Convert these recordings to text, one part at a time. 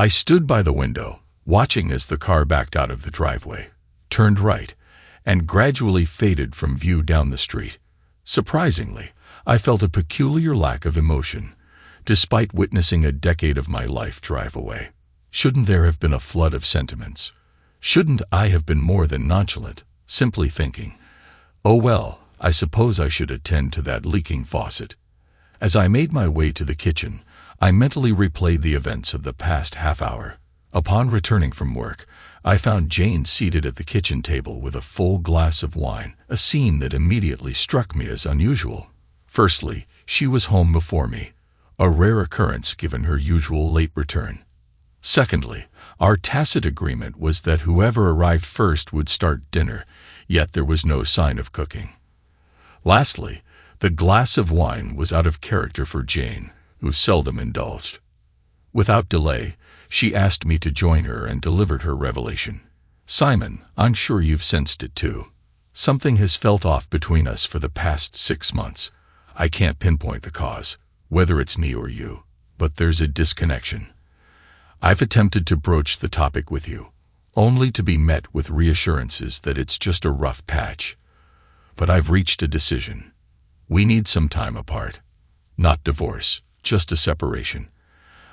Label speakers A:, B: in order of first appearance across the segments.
A: I stood by the window, watching as the car backed out of the driveway, turned right, and gradually faded from view down the street. Surprisingly, I felt a peculiar lack of emotion, despite witnessing a decade of my life drive away. Shouldn't there have been a flood of sentiments? Shouldn't I have been more than nonchalant, simply thinking, "Oh well, I suppose I should attend to that leaking faucet"? As I made my way to the kitchen, I mentally replayed the events of the past half hour. Upon returning from work, I found Jane seated at the kitchen table with a full glass of wine, a scene that immediately struck me as unusual. Firstly, she was home before me, a rare occurrence given her usual late return. Secondly, our tacit agreement was that whoever arrived first would start dinner, yet there was no sign of cooking. Lastly, the glass of wine was out of character for Jane, who seldom indulged. Without delay, she asked me to join her and delivered her revelation. "Simon, I'm sure you've sensed it too. Something has felt off between us for the past 6 months. I can't pinpoint the cause, whether it's me or you, but there's a disconnection. I've attempted to broach the topic with you, only to be met with reassurances that it's just a rough patch. But I've reached a decision. We need some time apart. Not divorce, just a separation.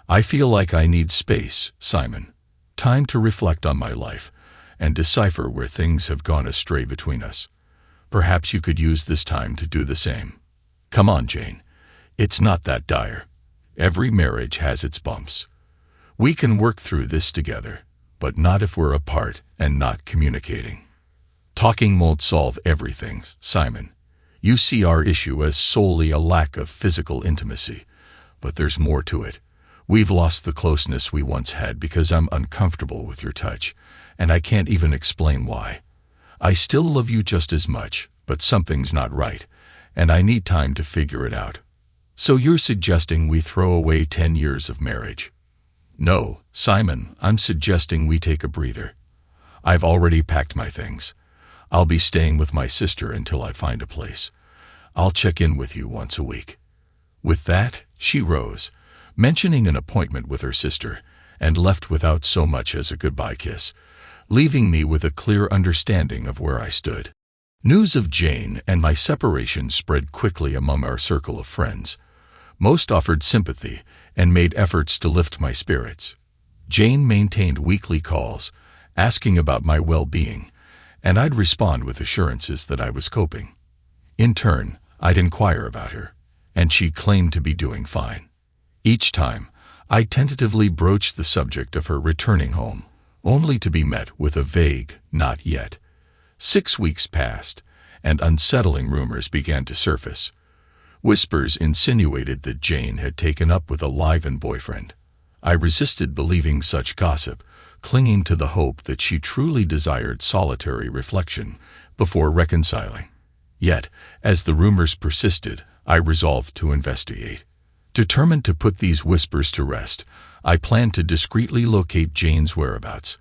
A: I feel like I need space, Simon. Time to reflect on my life and decipher where things have gone astray between us. Perhaps you could use this time to do the same. Come on, Jane. It's not that dire. Every marriage has its bumps. We can work through this together, but not if we're apart and not communicating. Talking won't solve everything, Simon. You see our issue as solely a lack of physical intimacy, but there's more to it. We've lost the closeness we once had because I'm uncomfortable with your touch, and I can't even explain why. I still love you just as much, but something's not right, and I need time to figure it out. So you're suggesting we throw away 10 years of marriage? No, Simon, I'm suggesting we take a breather. I've already packed my things. I'll be staying with my sister until I find a place. I'll check in with you once a week." With that, she rose, mentioning an appointment with her sister, and left without so much as a goodbye kiss, leaving me with a clear understanding of where I stood. News of Jane and my separation spread quickly among our circle of friends. Most offered sympathy and made efforts to lift my spirits. Jane maintained weekly calls, asking about my well-being, and I'd respond with assurances that I was coping. In turn, I'd inquire about her, and she claimed to be doing fine. Each time, I tentatively broached the subject of her returning home, only to be met with a vague, "not yet." 6 weeks passed, and unsettling rumors began to surface. Whispers insinuated that Jane had taken up with a live-in boyfriend. I resisted believing such gossip, clinging to the hope that she truly desired solitary reflection before reconciling. Yet, as the rumors persisted, I resolved to investigate. Determined to put these whispers to rest, I planned to discreetly locate Jane's whereabouts.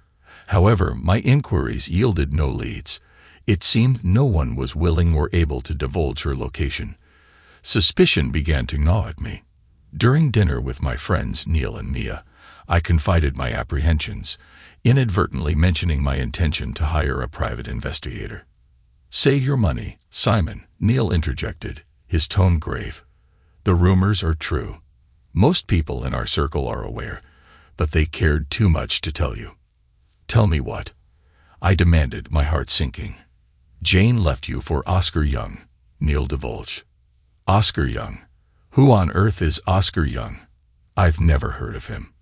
A: However, my inquiries yielded no leads. It seemed no one was willing or able to divulge her location. Suspicion began to gnaw at me. During dinner with my friends Neil and Mia, I confided my apprehensions, inadvertently mentioning my intention to hire a private investigator. "Save your money, Simon," Neil interjected, his tone grave. "The rumors are true. Most people in our circle are aware, but they cared too much to tell you." "Tell me what?" I demanded, my heart sinking. "Jane left you for Oscar Young," Neil divulged. "Oscar Young? Who on earth is Oscar Young? I've never heard of him."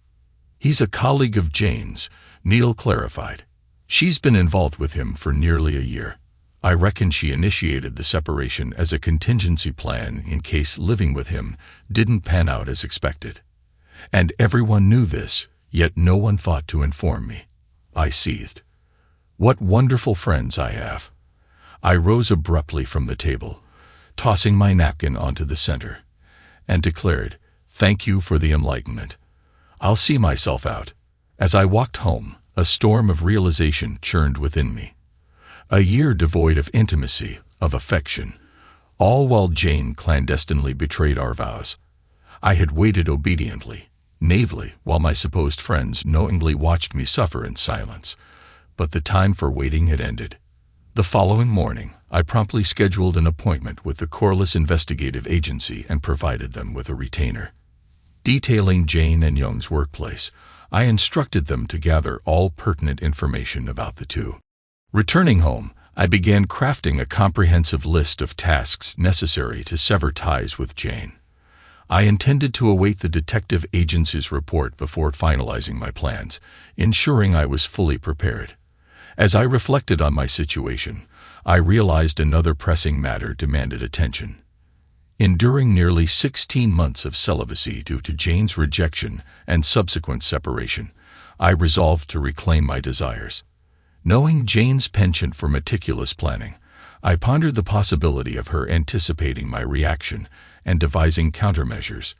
A: "He's a colleague of Jane's," Neil clarified. "She's been involved with him for nearly a year. I reckon she initiated the separation as a contingency plan in case living with him didn't pan out as expected. And everyone knew this, yet no one thought to inform me." I seethed. What wonderful friends I have. I rose abruptly from the table, tossing my napkin onto the center, and declared, "Thank you for the enlightenment. I'll see myself out." As I walked home, a storm of realization churned within me. A year devoid of intimacy, of affection, all while Jane clandestinely betrayed our vows. I had waited obediently, naively, while my supposed friends knowingly watched me suffer in silence. But the time for waiting had ended. The following morning, I promptly scheduled an appointment with the Corliss Investigative Agency and provided them with a retainer. Detailing Jane and Young's workplace, I instructed them to gather all pertinent information about the two. Returning home, I began crafting a comprehensive list of tasks necessary to sever ties with Jane. I intended to await the detective agency's report before finalizing my plans, ensuring I was fully prepared. As I reflected on my situation, I realized another pressing matter demanded attention. Enduring nearly 16 months of celibacy due to Jane's rejection and subsequent separation, I resolved to reclaim my desires. Knowing Jane's penchant for meticulous planning, I pondered the possibility of her anticipating my reaction and devising countermeasures,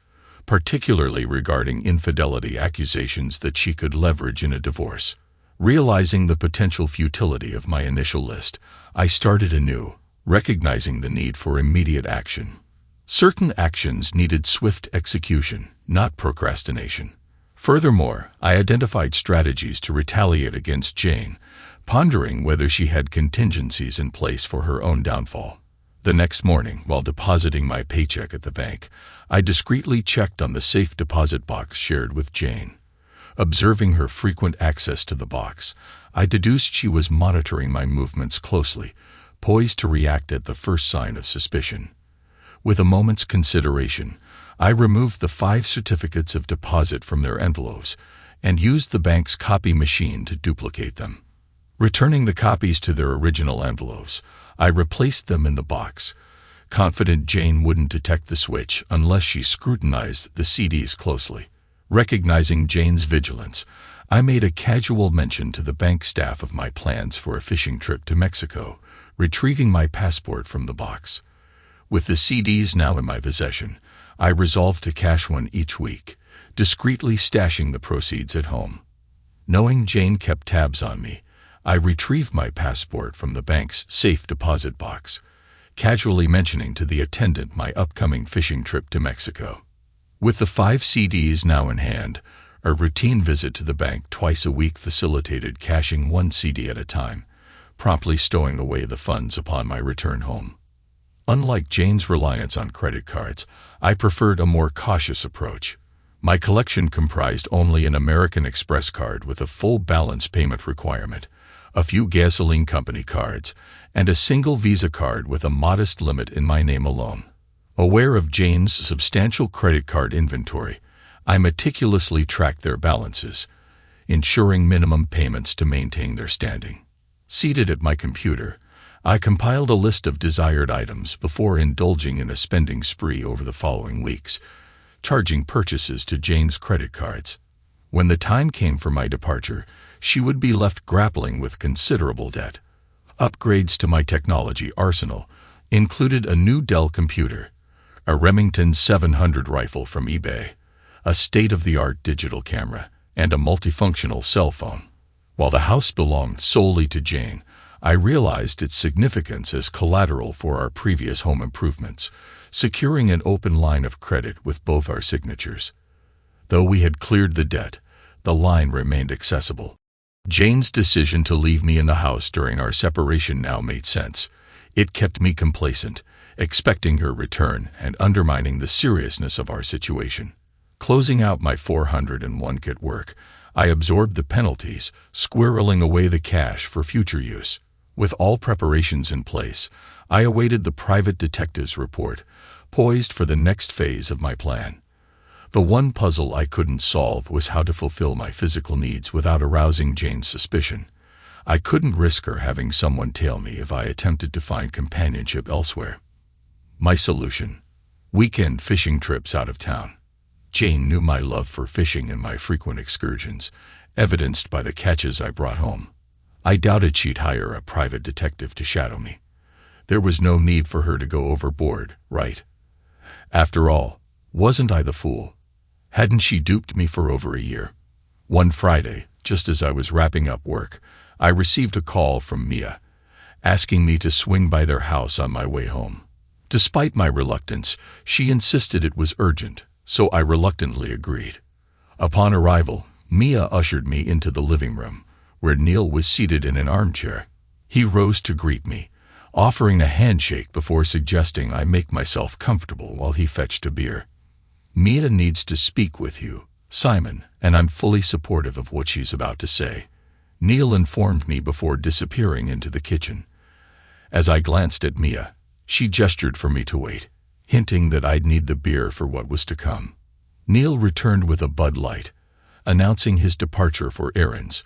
A: particularly regarding infidelity accusations that she could leverage in a divorce. Realizing the potential futility of my initial list, I started anew, recognizing the need for immediate action. Certain actions needed swift execution, not procrastination. Furthermore, I identified strategies to retaliate against Jane, pondering whether she had contingencies in place for her own downfall. The next morning, while depositing my paycheck at the bank, I discreetly checked on the safe deposit box shared with Jane. Observing her frequent access to the box, I deduced she was monitoring my movements closely, poised to react at the first sign of suspicion. With a moment's consideration, I removed the 5 certificates of deposit from their envelopes and used the bank's copy machine to duplicate them. Returning the copies to their original envelopes, I replaced them in the box, confident Jane wouldn't detect the switch unless she scrutinized the CDs closely. Recognizing Jane's vigilance, I made a casual mention to the bank staff of my plans for a fishing trip to Mexico, retrieving my passport from the box. With the CDs now in my possession, I resolved to cash one each week, discreetly stashing the proceeds at home. Knowing Jane kept tabs on me, I retrieved my passport from the bank's safe deposit box, casually mentioning to the attendant my upcoming fishing trip to Mexico. With the 5 CDs now in hand, a routine visit to the bank twice a week facilitated cashing 1 CD at a time, promptly stowing away the funds upon my return home. Unlike Jane's reliance on credit cards, I preferred a more cautious approach. My collection comprised only an American Express card with a full balance payment requirement, a few gasoline company cards, and a single Visa card with a modest limit in my name alone. Aware of Jane's substantial credit card inventory, I meticulously tracked their balances, ensuring minimum payments to maintain their standing. Seated at my computer, I compiled a list of desired items before indulging in a spending spree over the following weeks, charging purchases to Jane's credit cards. When the time came for my departure, she would be left grappling with considerable debt. Upgrades to my technology arsenal included a new Dell computer, a Remington 700 rifle from eBay, a state-of-the-art digital camera, and a multifunctional cell phone. While the house belonged solely to Jane, I realized its significance as collateral for our previous home improvements, securing an open line of credit with both our signatures. Though we had cleared the debt, the line remained accessible. Jane's decision to leave me in the house during our separation now made sense. It kept me complacent, expecting her return and undermining the seriousness of our situation. Closing out my 401k work, I absorbed the penalties, squirreling away the cash for future use. With all preparations in place, I awaited the private detective's report, poised for the next phase of my plan. The one puzzle I couldn't solve was how to fulfill my physical needs without arousing Jane's suspicion. I couldn't risk her having someone tail me if I attempted to find companionship elsewhere. My solution: weekend fishing trips out of town. Jane knew my love for fishing and my frequent excursions, evidenced by the catches I brought home. I doubted she'd hire a private detective to shadow me. There was no need for her to go overboard, right? After all, wasn't I the fool? Hadn't she duped me for over a year? One Friday, just as I was wrapping up work, I received a call from Mia, asking me to swing by their house on my way home. Despite my reluctance, she insisted it was urgent, so I reluctantly agreed. Upon arrival, Mia ushered me into the living room, where Neil was seated in an armchair. He rose to greet me, offering a handshake before suggesting I make myself comfortable while he fetched a beer. "Mia needs to speak with you, Simon, and I'm fully supportive of what she's about to say," Neil informed me before disappearing into the kitchen. As I glanced at Mia, she gestured for me to wait, hinting that I'd need the beer for what was to come. Neil returned with a Bud Light, announcing his departure for errands,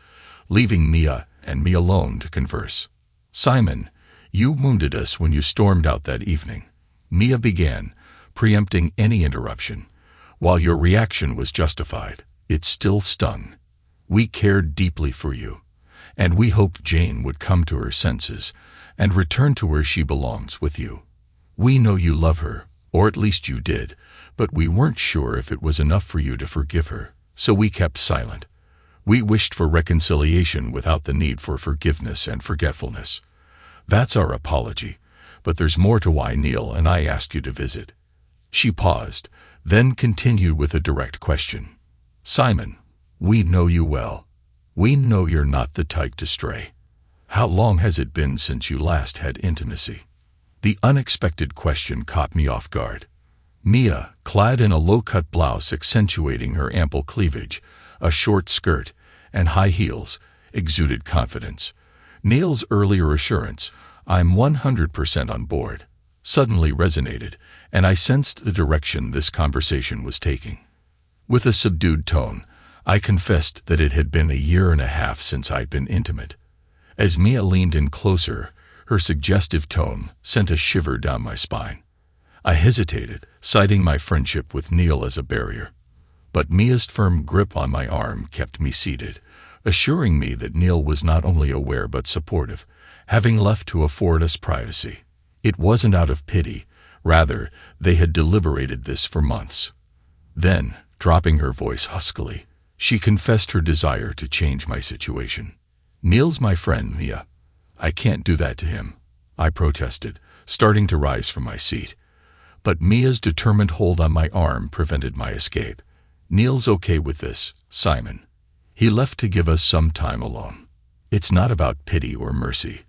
A: leaving Mia and me alone to converse. "Simon, you wounded us when you stormed out that evening," Mia began, preempting any interruption. "While your reaction was justified, it still stung. We cared deeply for you, and we hoped Jane would come to her senses and return to where she belongs with you. We know you love her, or at least you did, but we weren't sure if it was enough for you to forgive her, so we kept silent. We wished for reconciliation without the need for forgiveness and forgetfulness. That's our apology, but there's more to why Neil and I asked you to visit." She paused, then continued with a direct question. "Simon, we know you well. We know you're not the type to stray. How long has it been since you last had intimacy?" The unexpected question caught me off guard. Mia, clad in a low-cut blouse accentuating her ample cleavage, a short skirt, and high heels, exuded confidence. Neil's earlier assurance, "I'm 100% on board," suddenly resonated, and I sensed the direction this conversation was taking. With a subdued tone, I confessed that it had been a year and a half since I'd been intimate. As Mia leaned in closer, her suggestive tone sent a shiver down my spine. I hesitated, citing my friendship with Neil as a barrier. But Mia's firm grip on my arm kept me seated, assuring me that Neil was not only aware but supportive, having left to afford us privacy. It wasn't out of pity, rather, they had deliberated this for months. Then, dropping her voice huskily, she confessed her desire to change my situation. "Neil's my friend, Mia. I can't do that to him," I protested, starting to rise from my seat. But Mia's determined hold on my arm prevented my escape. "Neil's okay with this, Simon. He left to give us some time alone. It's not about pity or mercy.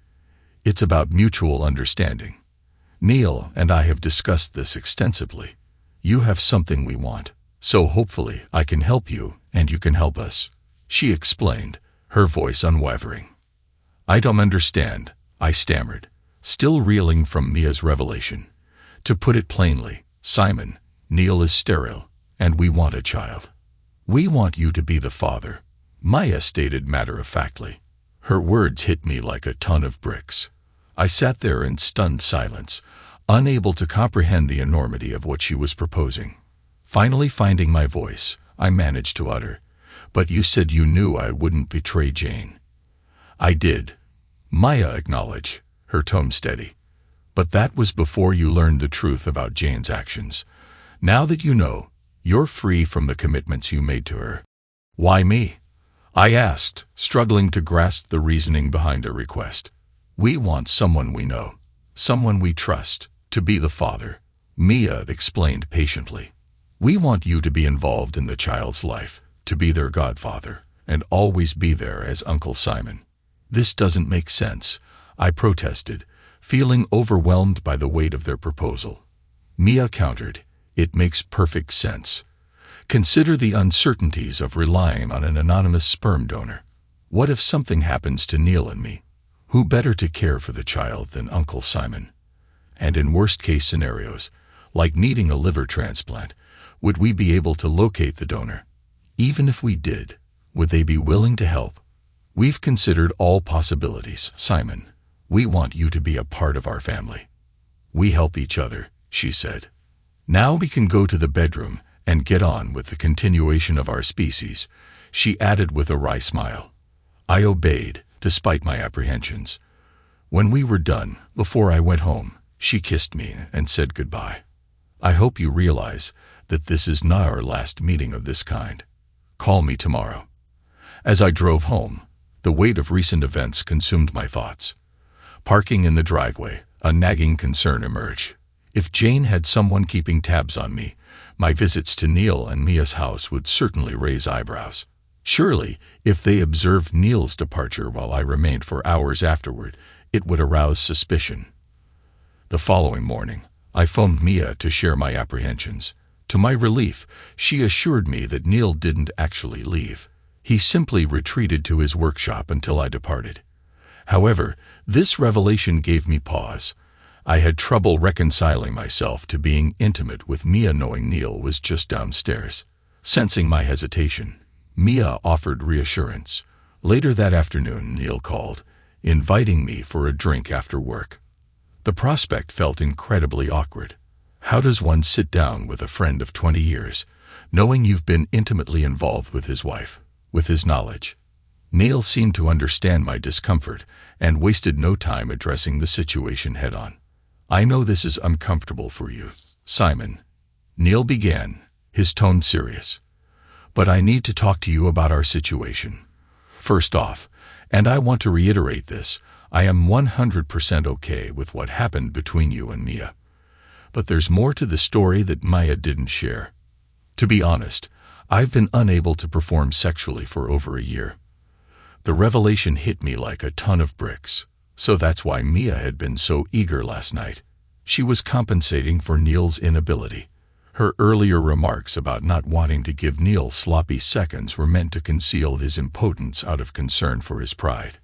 A: It's about mutual understanding. Neil and I have discussed this extensively. You have something we want, so hopefully I can help you and you can help us," she explained, her voice unwavering. "I don't understand," I stammered, still reeling from Mia's revelation. "To put it plainly, Simon, Neil is sterile, and we want a child. We want you to be the father," Maya stated matter-of-factly. Her words hit me like a ton of bricks. I sat there in stunned silence, unable to comprehend the enormity of what she was proposing. Finally finding my voice, I managed to utter, "But you said you knew I wouldn't betray Jane." "I did," Maya acknowledged, her tone steady. "But that was before you learned the truth about Jane's actions. Now that you know, you're free from the commitments you made to her." "Why me?" I asked, struggling to grasp the reasoning behind her request. "We want someone we know, someone we trust, to be the father," Mia explained patiently. "We want you to be involved in the child's life, to be their godfather, and always be there as Uncle Simon." "This doesn't make sense," I protested, feeling overwhelmed by the weight of their proposal. Mia countered, "It makes perfect sense. Consider the uncertainties of relying on an anonymous sperm donor. What if something happens to Neil and me? Who better to care for the child than Uncle Simon? And in worst-case scenarios, like needing a liver transplant, would we be able to locate the donor? Even if we did, would they be willing to help? We've considered all possibilities, Simon. We want you to be a part of our family." "We help each other," she said. "Now we can go to the bedroom and get on with the continuation of our species," she added with a wry smile. I obeyed, despite my apprehensions. When we were done, before I went home, she kissed me and said goodbye. "I hope you realize that this is not our last meeting of this kind. Call me tomorrow." As I drove home, the weight of recent events consumed my thoughts. Parking in the driveway, a nagging concern emerged. If Jane had someone keeping tabs on me, My visits to Neil and Mia's house would certainly raise eyebrows. Surely, if they observed Neil's departure while I remained for hours afterward, it would arouse suspicion. The following morning, I phoned Mia to share my apprehensions. To my relief, she assured me that Neil didn't actually leave. He simply retreated to his workshop until I departed. However, this revelation gave me pause. I had trouble reconciling myself to being intimate with Mia knowing Neil was just downstairs. Sensing my hesitation, Mia offered reassurance. Later that afternoon, Neil called, inviting me for a drink after work. The prospect felt incredibly awkward. How does one sit down with a friend of 20 years, knowing you've been intimately involved with his wife, with his knowledge? Neil seemed to understand my discomfort and wasted no time addressing the situation head-on. "I know this is uncomfortable for you, Simon," Neil began, his tone serious. "But I need to talk to you about our situation. First off, and I want to reiterate this, I am 100% okay with what happened between you and Mia. But there's more to the story that Mia didn't share. To be honest, I've been unable to perform sexually for over a year. The revelation hit me like a ton of bricks, so that's why Mia had been so eager last night. She was compensating for Neil's inability. Her earlier remarks about not wanting to give Neil sloppy seconds were meant to conceal his impotence out of concern for his pride.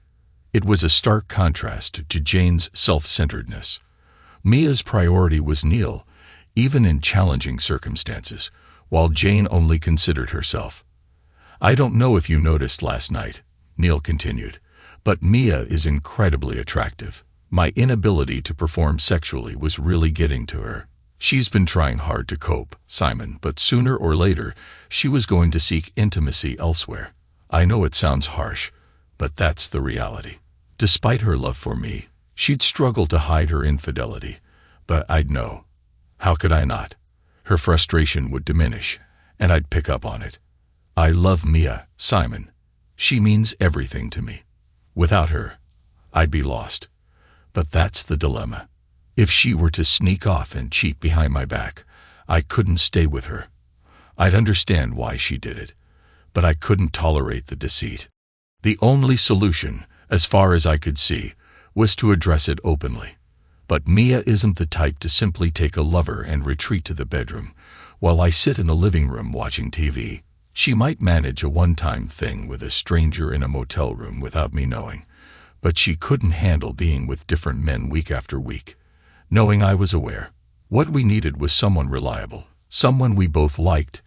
A: It was a stark contrast to Jane's self-centeredness. Mia's priority was Neil, even in challenging circumstances, while Jane only considered herself. "I don't know if you noticed last night," Neil continued, "but Mia is incredibly attractive. My inability to perform sexually was really getting to her. She's been trying hard to cope, Simon, but sooner or later, she was going to seek intimacy elsewhere. I know it sounds harsh, but that's the reality. Despite her love for me, she'd struggle to hide her infidelity, but I'd know. How could I not? Her frustration would diminish, and I'd pick up on it. I love Mia, Simon. She means everything to me. Without her, I'd be lost. But that's the dilemma. If she were to sneak off and cheat behind my back, I couldn't stay with her. I'd understand why she did it, but I couldn't tolerate the deceit. The only solution, as far as I could see, was to address it openly. But Mia isn't the type to simply take a lover and retreat to the bedroom, while I sit in the living room watching TV. She might manage a one-time thing with a stranger in a motel room without me knowing, but she couldn't handle being with different men week after week. Knowing I was aware, what we needed was someone reliable, someone we both liked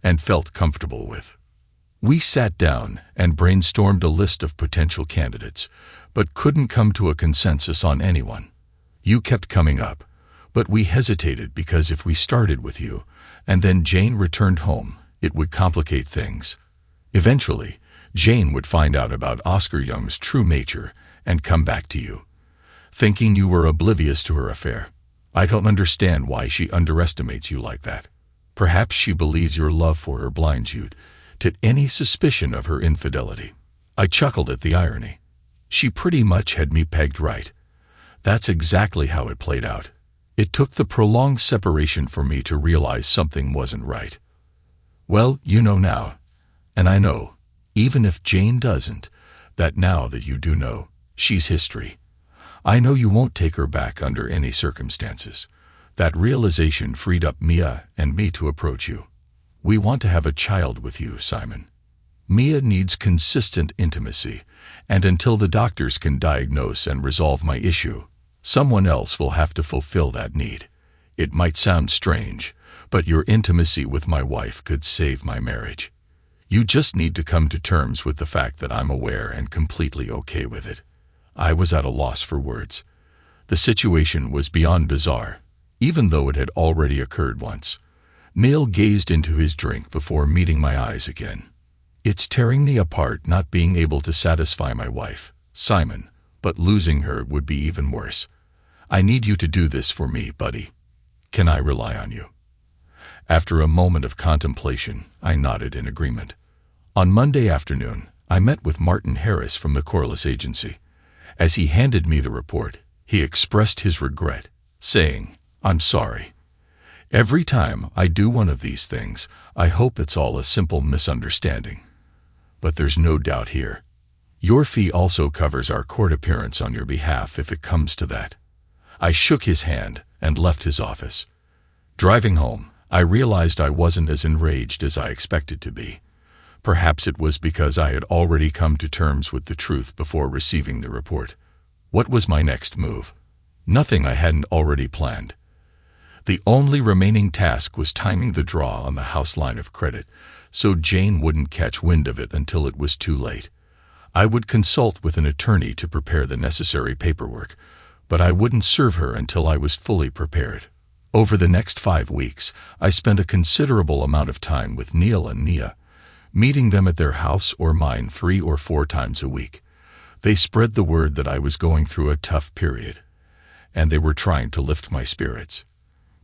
A: and felt comfortable with. We sat down and brainstormed a list of potential candidates, but couldn't come to a consensus on anyone. You kept coming up, but we hesitated because if we started with you, and then Jane returned home, it would complicate things. Eventually, Jane would find out about Oscar Young's true nature and come back to you, thinking you were oblivious to her affair. I don't understand why she underestimates you like that. Perhaps she believes your love for her blinds you to any suspicion of her infidelity. I chuckled at the irony. She pretty much had me pegged right. That's exactly how it played out. It took the prolonged separation for me to realize something wasn't right. Well, you know now, and I know, even if Jane doesn't, that now that you do know, she's history. I know you won't take her back under any circumstances. That realization freed up Mia and me to approach you. We want to have a child with you, Simon. Mia needs consistent intimacy, and until the doctors can diagnose and resolve my issue, someone else will have to fulfill that need. It might sound strange, but your intimacy with my wife could save my marriage. You just need to come to terms with the fact that I'm aware and completely okay with it. I was at a loss for words. The situation was beyond bizarre, even though it had already occurred once. Neil gazed into his drink before meeting my eyes again. It's tearing me apart not being able to satisfy my wife, Simon, but losing her would be even worse. I need you to do this for me, buddy. Can I rely on you? After a moment of contemplation, I nodded in agreement. On Monday afternoon, I met with Martin Harris from the Corliss Agency. As he handed me the report, he expressed his regret, saying, "I'm sorry. Every time I do one of these things, I hope it's all a simple misunderstanding. But there's no doubt here. Your fee also covers our court appearance on your behalf if it comes to that." I shook his hand and left his office. Driving home, I realized I wasn't as enraged as I expected to be. Perhaps it was because I had already come to terms with the truth before receiving the report. What was my next move? Nothing I hadn't already planned. The only remaining task was timing the draw on the house line of credit, so Jane wouldn't catch wind of it until it was too late. I would consult with an attorney to prepare the necessary paperwork, but I wouldn't serve her until I was fully prepared. Over the next 5 weeks, I spent a considerable amount of time with Neil and Nia, meeting them at their house or mine 3 or 4 times a week. They spread the word that I was going through a tough period, and they were trying to lift my spirits.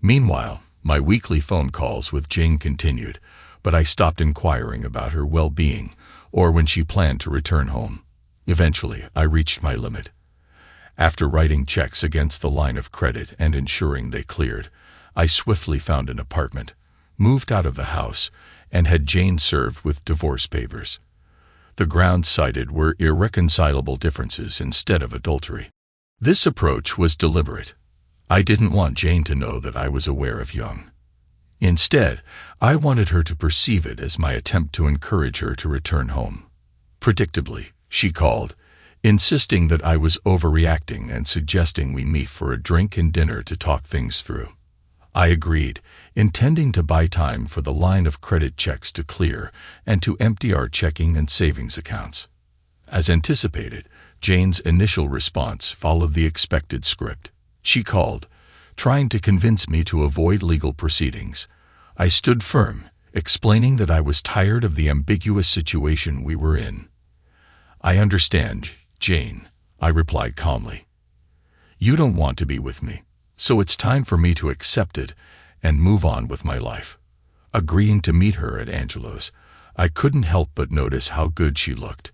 A: Meanwhile, my weekly phone calls with Jane continued, but I stopped inquiring about her well-being or when she planned to return home. Eventually, I reached my limit. After writing checks against the line of credit and ensuring they cleared, I swiftly found an apartment, moved out of the house, and had Jane served with divorce papers. The grounds cited were irreconcilable differences instead of adultery. This approach was deliberate. I didn't want Jane to know that I was aware of Young. Instead, I wanted her to perceive it as my attempt to encourage her to return home. Predictably, she called, insisting that I was overreacting and suggesting we meet for a drink and dinner to talk things through. I agreed, intending to buy time for the line of credit checks to clear and to empty our checking and savings accounts. As anticipated, Jane's initial response followed the expected script. She called, trying to convince me to avoid legal proceedings. I stood firm, explaining that I was tired of the ambiguous situation we were in. "I understand, Jane," I replied calmly. "You don't want to be with me, so it's time for me to accept it and move on with my life." Agreeing to meet her at Angelo's, I couldn't help but notice how good she looked.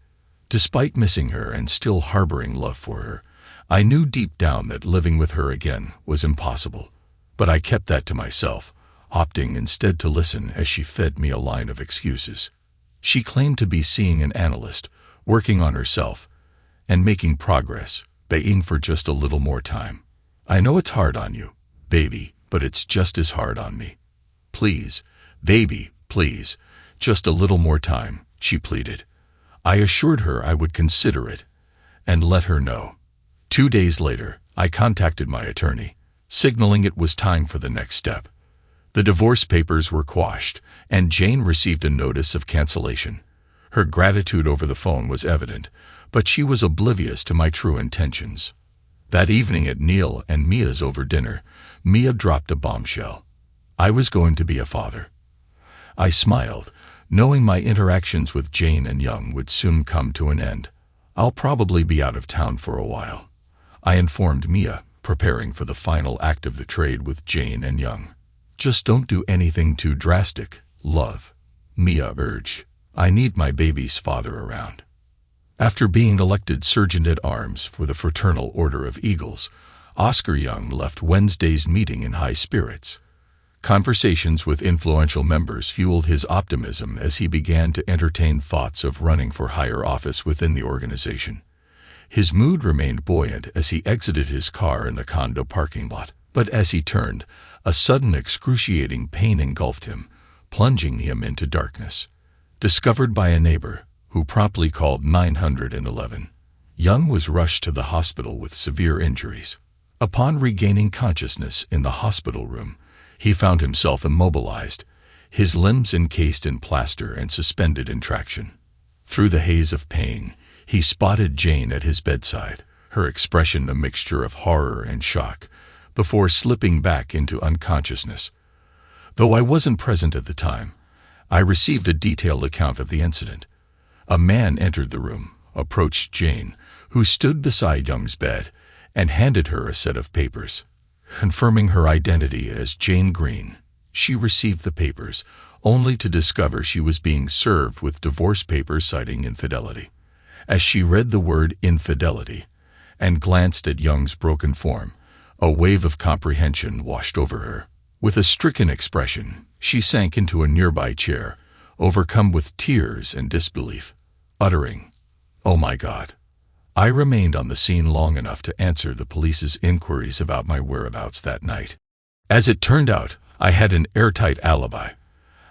A: Despite missing her and still harboring love for her, I knew deep down that living with her again was impossible. But I kept that to myself, opting instead to listen as she fed me a line of excuses. She claimed to be seeing an analyst, working on herself, and making progress, begging for just a little more time. "I know it's hard on you, baby, but it's just as hard on me. Please, baby, please, just a little more time," she pleaded. I assured her I would consider it and let her know. 2 days later, I contacted my attorney, signaling it was time for the next step. The divorce papers were quashed, and Jane received a notice of cancellation. Her gratitude over the phone was evident, but she was oblivious to my true intentions. That evening at Neil and Mia's over dinner, Mia dropped a bombshell. I was going to be a father. I smiled, knowing my interactions with Jane and Young would soon come to an end. "I'll probably be out of town for a while," I informed Mia, preparing for the final act of the trade with Jane and Young. "Just don't do anything too drastic, love," Mia urged. "I need my baby's father around." After being elected Sergeant-at-Arms for the Fraternal Order of Eagles, Oscar Young left Wednesday's meeting in high spirits. Conversations with influential members fueled his optimism as he began to entertain thoughts of running for higher office within the organization. His mood remained buoyant as he exited his car in the condo parking lot, but as he turned, a sudden excruciating pain engulfed him, plunging him into darkness. Discovered by a neighbor, who promptly called 911, Young was rushed to the hospital with severe injuries. Upon regaining consciousness in the hospital room, he found himself immobilized, his limbs encased in plaster and suspended in traction. Through the haze of pain, he spotted Jane at his bedside, her expression a mixture of horror and shock, before slipping back into unconsciousness. Though I wasn't present at the time, I received a detailed account of the incident. A man entered the room, approached Jane, who stood beside Young's bed, and handed her a set of papers. Confirming her identity as Jane Green, she received the papers, only to discover she was being served with divorce papers citing infidelity. As she read the word infidelity and glanced at Young's broken form, a wave of comprehension washed over her. With a stricken expression, she sank into a nearby chair, overcome with tears and disbelief, uttering, "Oh my God." I remained on the scene long enough to answer the police's inquiries about my whereabouts that night. As it turned out, I had an airtight alibi.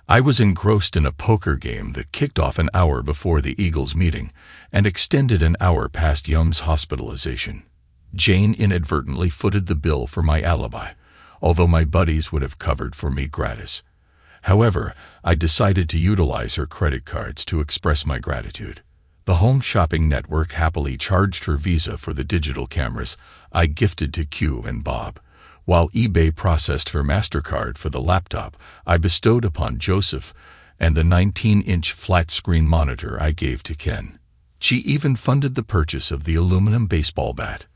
A: I was engrossed in a poker game that kicked off an hour before the Eagles meeting and extended an hour past Yum's hospitalization. Jane inadvertently footed the bill for my alibi, although my buddies would have covered for me gratis. However, I decided to utilize her credit cards to express my gratitude. The home shopping network happily charged her Visa for the digital cameras I gifted to Q and Bob, while eBay processed her MasterCard for the laptop I bestowed upon Joseph and the 19-inch flat-screen monitor I gave to Ken. She even funded the purchase of the aluminum baseball bat.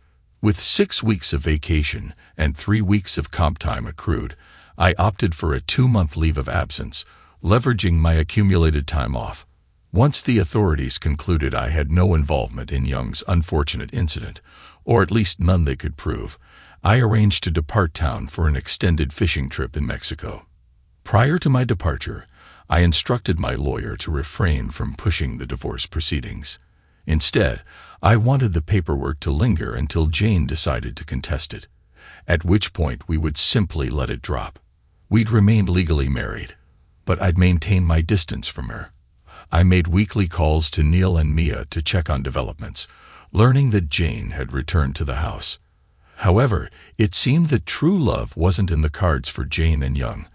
A: With 6 weeks of vacation and 3 weeks of comp time accrued, I opted for a 2-month leave of absence, leveraging my accumulated time off. Once the authorities concluded I had no involvement in Young's unfortunate incident, or at least none they could prove, I arranged to depart town for an extended fishing trip in Mexico. Prior to my departure, I instructed my lawyer to refrain from pushing the divorce proceedings. Instead, I wanted the paperwork to linger until Jane decided to contest it, at which point we would simply let it drop. We'd remained legally married, but I'd maintain my distance from her. I made weekly calls to Neil and Mia to check on developments, learning that Jane had returned to the house. However, it seemed that true love wasn't in the cards for Jane and Young,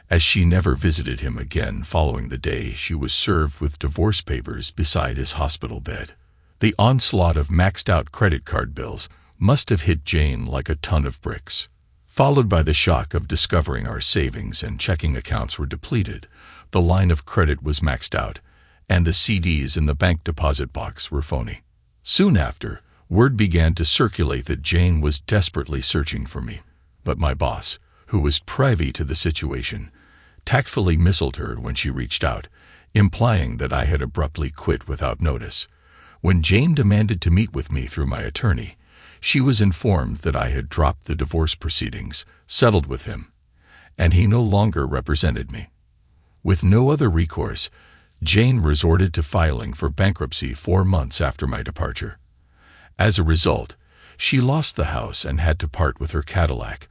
A: as she never visited him again following the day she was served with divorce papers beside his hospital bed. The onslaught of maxed-out credit card bills must have hit Jane like a ton of bricks. Followed by the shock of discovering our savings and checking accounts were depleted, the line of credit was maxed out, and the CDs in the bank deposit box were phony. Soon after, word began to circulate that Jane was desperately searching for me, but my boss, who was privy to the situation, tactfully missiled her when she reached out, implying that I had abruptly quit without notice. When Jane demanded to meet with me through my attorney, she was informed that I had dropped the divorce proceedings, settled with him, and he no longer represented me. With no other recourse, Jane resorted to filing for bankruptcy 4 months after my departure. As a result, she lost the house and had to part with her Cadillac,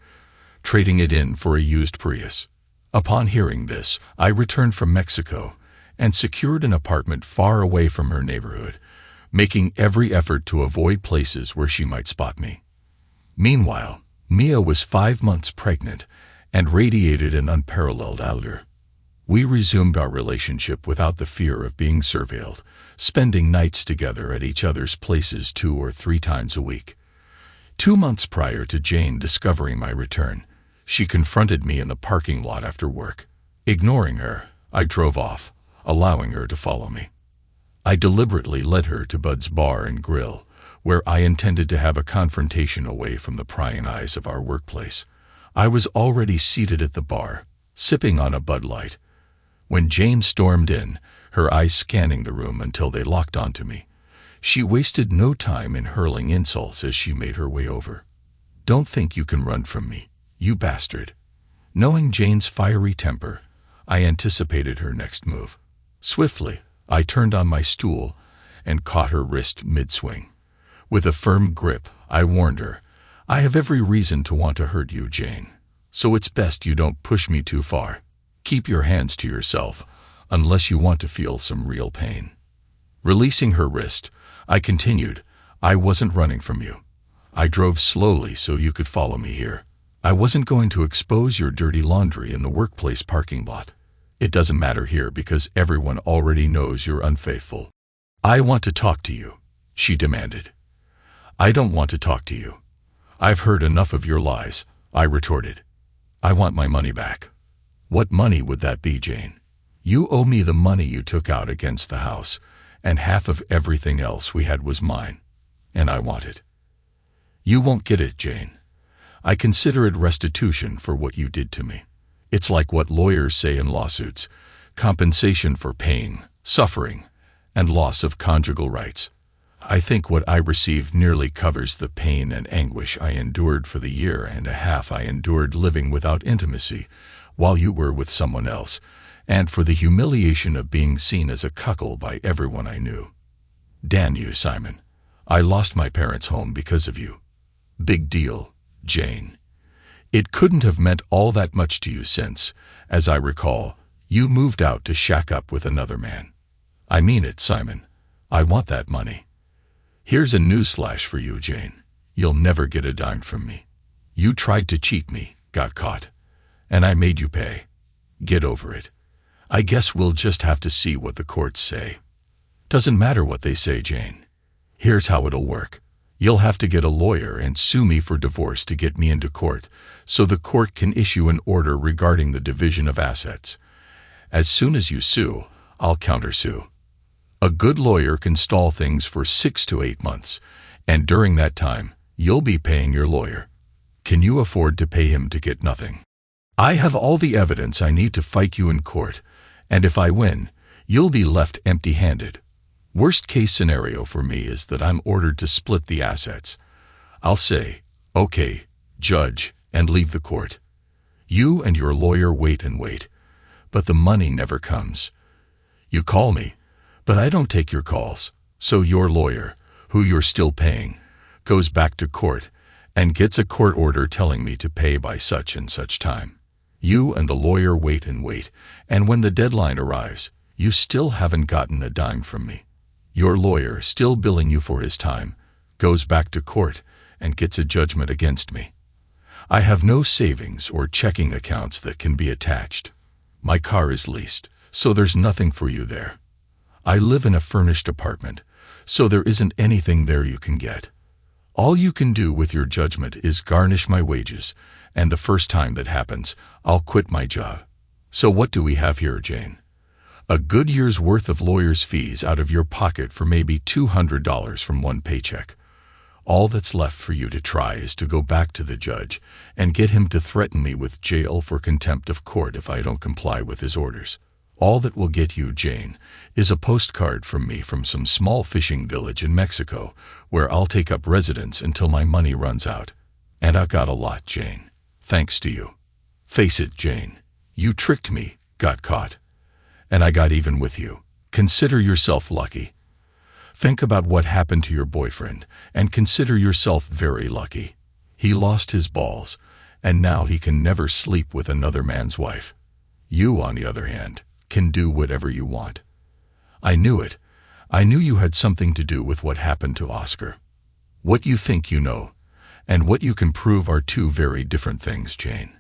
A: trading it in for a used Prius. Upon hearing this, I returned from Mexico and secured an apartment far away from her neighborhood, making every effort to avoid places where she might spot me. Meanwhile, Mia was 5 months pregnant and radiated an unparalleled allure. We resumed our relationship without the fear of being surveilled, spending nights together at each other's places 2 or 3 times a week. 2 months prior to Jane discovering my return, she confronted me in the parking lot after work. Ignoring her, I drove off, allowing her to follow me. I deliberately led her to Bud's Bar and Grill, where I intended to have a confrontation away from the prying eyes of our workplace. I was already seated at the bar, sipping on a Bud Light, when Jane stormed in, her eyes scanning the room until they locked onto me. She wasted no time in hurling insults as she made her way over. "Don't think you can run from me, you bastard." Knowing Jane's fiery temper, I anticipated her next move. Swiftly, I turned on my stool and caught her wrist mid-swing. With a firm grip, I warned her, "I have every reason to want to hurt you, Jane, so it's best you don't push me too far. Keep your hands to yourself, unless you want to feel some real pain." Releasing her wrist, I continued, "I wasn't running from you. I drove slowly so you could follow me here. I wasn't going to expose your dirty laundry in the workplace parking lot. It doesn't matter here because everyone already knows you're unfaithful." "I want to talk to you," she demanded. "I don't want to talk to you. I've heard enough of your lies," I retorted. "I want my money back." "What money would that be, Jane? You owe me the money you took out against the house, and half of everything else we had was mine, and I want it." "You won't get it, Jane. I consider it restitution for what you did to me. It's like what lawyers say in lawsuits, compensation for pain, suffering, and loss of conjugal rights. I think what I received nearly covers the pain and anguish I endured for the year and a half I endured living without intimacy while you were with someone else, and for the humiliation of being seen as a cuckold by everyone I knew. Damn you, Simon. I lost my parents' home because of you. Big deal, Jane. It couldn't have meant all that much to you since, as I recall, you moved out to shack up with another man. I mean it, Simon. I want that money. Here's a newsflash for you, Jane. You'll never get a dime from me. You tried to cheat me, got caught, and I made you pay. Get over it. I guess we'll just have to see what the courts say. Doesn't matter what they say, Jane. Here's how it'll work. You'll have to get a lawyer and sue me for divorce to get me into court, so the court can issue an order regarding the division of assets. As soon as you sue, I'll countersue. A good lawyer can stall things for 6 to 8 months, and during that time, you'll be paying your lawyer. Can you afford to pay him to get nothing? I have all the evidence I need to fight you in court, and if I win, you'll be left empty-handed. Worst case scenario for me is that I'm ordered to split the assets. I'll say, okay, judge, and leave the court. You and your lawyer wait and wait, but the money never comes. You call me, but I don't take your calls, so your lawyer, who you're still paying, goes back to court and gets a court order telling me to pay by such and such time. You and the lawyer wait and wait, and when the deadline arrives, you still haven't gotten a dime from me. Your lawyer, still billing you for his time, goes back to court and gets a judgment against me. I have no savings or checking accounts that can be attached. My car is leased, so there's nothing for you there. I live in a furnished apartment, so there isn't anything there you can get. All you can do with your judgment is garnish my wages, and the first time that happens, I'll quit my job. So what do we have here, Jane? A good year's worth of lawyer's fees out of your pocket for maybe $200 from one paycheck. All that's left for you to try is to go back to the judge and get him to threaten me with jail for contempt of court if I don't comply with his orders. All that will get you, Jane, is a postcard from me from some small fishing village in Mexico where I'll take up residence until my money runs out. And I got a lot, Jane. Thanks to you. Face it, Jane. You tricked me, got caught. And I got even with you. Consider yourself lucky. Think about what happened to your boyfriend and consider yourself very lucky. He lost his balls, and now he can never sleep with another man's wife. You, on the other hand, can do whatever you want. I knew it. I knew you had something to do with what happened to Oscar. What you think you know, and what you can prove are two very different things, Jane.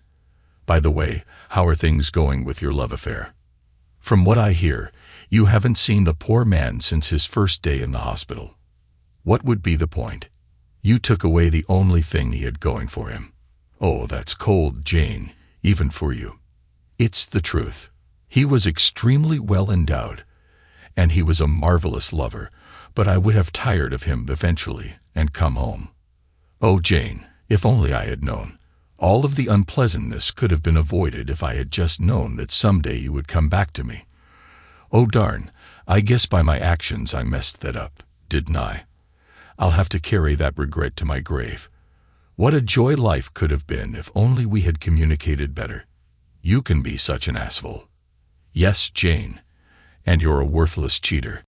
A: By the way, how are things going with your love affair? From what I hear, you haven't seen the poor man since his first day in the hospital. What would be the point? You took away the only thing he had going for him. Oh, that's cold, Jane, even for you. It's the truth. He was extremely well endowed, and he was a marvelous lover, but I would have tired of him eventually and come home. Oh, Jane, if only I had known. All of the unpleasantness could have been avoided if I had just known that someday you would come back to me. Oh darn, I guess by my actions I messed that up, didn't I? I'll have to carry that regret to my grave. What a joy life could have been if only we had communicated better. You can be such an asshole. Yes, Jane, and you're a worthless cheater.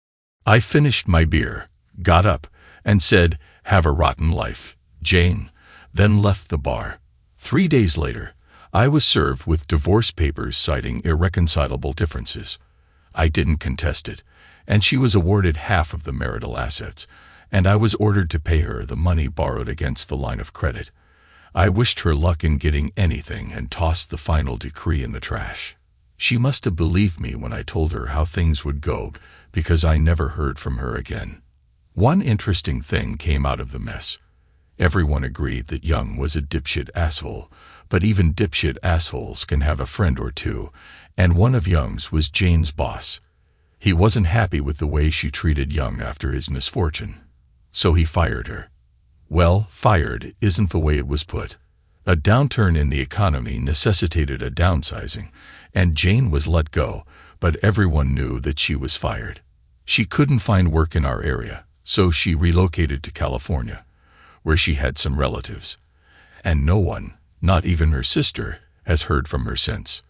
A: I finished my beer, got up, and said, "Have a rotten life, Jane," then left the bar. 3 days later, I was served with divorce papers citing irreconcilable differences. I didn't contest it, and she was awarded half of the marital assets, and I was ordered to pay her the money borrowed against the line of credit. I wished her luck in getting anything and tossed the final decree in the trash. She must have believed me when I told her how things would go, because I never heard from her again. One interesting thing came out of the mess. Everyone agreed that Young was a dipshit asshole, but even dipshit assholes can have a friend or two, and one of Young's was Jane's boss. He wasn't happy with the way she treated Young after his misfortune, so he fired her. Well, fired isn't the way it was put. A downturn in the economy necessitated a downsizing, and Jane was let go, but everyone knew that she was fired. She couldn't find work in our area, so she relocated to California, where she had some relatives. And no one, not even her sister, has heard from her since.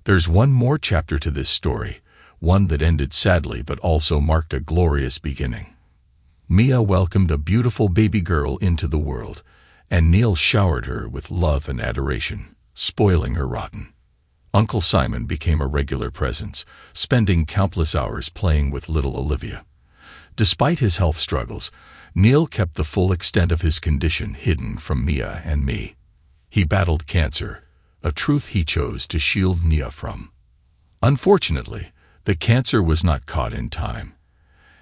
A: There's one more chapter to this story, one that ended sadly but also marked a glorious beginning. Mia welcomed a beautiful baby girl into the world, and Neil showered her with love and adoration, spoiling her rotten. Uncle Simon became a regular presence, spending countless hours playing with little Olivia. Despite his health struggles, Neil kept the full extent of his condition hidden from Mia and me. He battled cancer, a truth he chose to shield Mia from. Unfortunately, the cancer was not caught in time,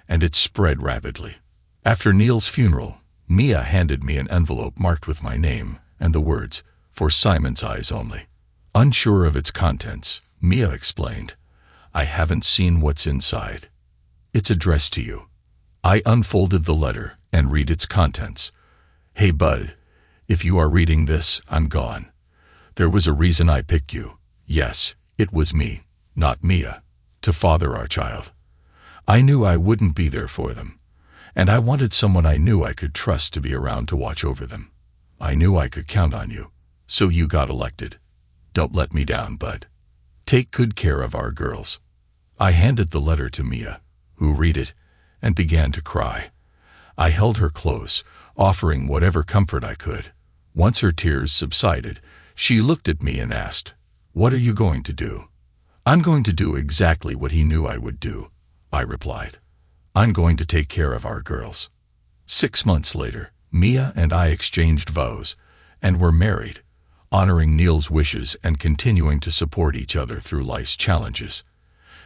A: and it spread rapidly. After Neil's funeral, Mia handed me an envelope marked with my name and the words, "For Simon's eyes only." Unsure of its contents, Mia explained, "I haven't seen what's inside. It's addressed to you." I unfolded the letter and read its contents. "Hey bud, if you are reading this, I'm gone. There was a reason I picked you. Yes, it was me, not Mia, to father our child. I knew I wouldn't be there for them, and I wanted someone I knew I could trust to be around to watch over them. I knew I could count on you, so you got elected. Don't let me down, bud. Take good care of our girls." I handed the letter to Mia, who read it and began to cry. I held her close, offering whatever comfort I could. Once her tears subsided, she looked at me and asked, "What are you going to do?" "I'm going to do exactly what he knew I would do," I replied. "I'm going to take care of our girls." 6 months later, Mia and I exchanged vows and were married, honoring Neil's wishes and continuing to support each other through life's challenges.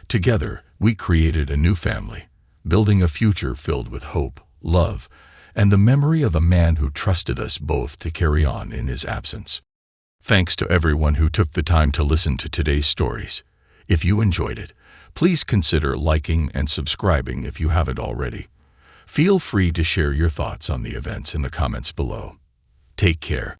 A: Together, we created a new family, building a future filled with hope, love, and the memory of a man who trusted us both to carry on in his absence. Thanks to everyone who took the time to listen to today's stories. If you enjoyed it, please consider liking and subscribing if you haven't already. Feel free to share your thoughts on the events in the comments below. Take care.